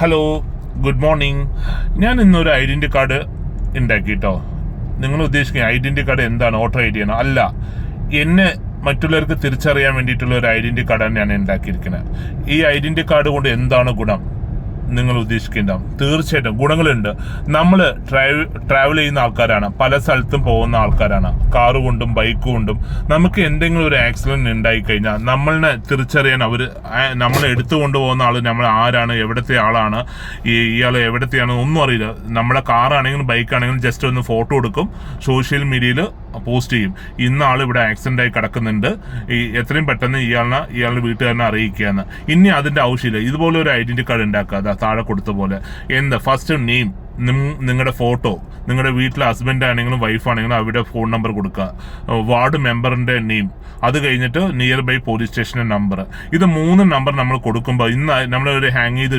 Hello, good morning. ഞാൻ ഇന്നൊരു identity card ഉണ്ടാക്കിട്ടോ. നിങ്ങൾ ഉദ്ദേശിക്കുന്ന ഐഡൻറ്റി കാർഡ് എന്താണ്? വോട്ടർ ഐ ഡി ആണോ? അല്ല, എന്നെ മറ്റുള്ളവർക്ക് തിരിച്ചറിയാൻ വേണ്ടിയിട്ടുള്ള ഒരു ഐഡൻറ്റി കാർഡാണ് ഞാൻ ഉണ്ടാക്കിയിരിക്കുന്നത്. ഈ ഐഡൻറ്റി കാർഡ് കൊണ്ട് എന്താണ് ഗുണം നിങ്ങൾ ഉദ്ദേശിക്കുന്നുണ്ടാവും. തീർച്ചയായിട്ടും ഗുണങ്ങളുണ്ട്. നമ്മൾ ട്രാവൽ ചെയ്യുന്ന ആൾക്കാരാണ്, പല സ്ഥലത്തും പോകുന്ന ആൾക്കാരാണ്, കാറ് കൊണ്ടും ബൈക്ക് കൊണ്ടും. നമുക്ക് എന്തെങ്കിലും ഒരു ആക്സിഡന്റ് ഉണ്ടായി കഴിഞ്ഞാൽ നമ്മളെ തിരിച്ചറിയാൻ നമ്മളെ എടുത്തു കൊണ്ടുപോകുന്ന ആൾ നമ്മൾ ആരാണ്, എവിടത്തെ ആളാണ്, ഇയാൾ എവിടത്തെയാണ് ഒന്നും അറിയില്ല. നമ്മുടെ കാറാണെങ്കിലും ബൈക്കാണെങ്കിലും ജസ്റ്റ് ഒന്ന് ഫോട്ടോ എടുക്കും, സോഷ്യൽ മീഡിയയിൽ പോസ്റ്റ് ചെയ്യും. ഇന്ന ആൾ ഇവിടെ ആക്സിഡന്റ് ആയി കിടക്കുന്നുണ്ട്, എത്രയും പെട്ടെന്ന് ഇയാളുടെ വീട്ടുകാരനെ അറിയിക്കുകയെന്ന്. ഇനി അതിന്റെ ആവശ്യമില്ല. ഇതുപോലെ ഒരു ഐഡന്റി കാർഡ് ഉണ്ടാക്കുക, താഴെ കൊടുത്ത പോലെ. ഫസ്റ്റ് നെയിം, നിങ്ങളുടെ ഫോട്ടോ, നിങ്ങളുടെ വീട്ടിലെ ഹസ്ബൻഡ് ആണെങ്കിലും വൈഫ് ആണെങ്കിലും അവരുടെ ഫോൺ നമ്പർ കൊടുക്കുക, വാർഡ് മെമ്പറിന്റെ നെയിം, അത് കഴിഞ്ഞിട്ട് നിയർ ബൈ പോലീസ് സ്റ്റേഷന്റെ നമ്പർ. ഇത് 3 നമ്പർ നമ്മൾ കൊടുക്കുമ്പോൾ ഇന്ന് നമ്മളൊരു ഹാങ് ചെയ്ത്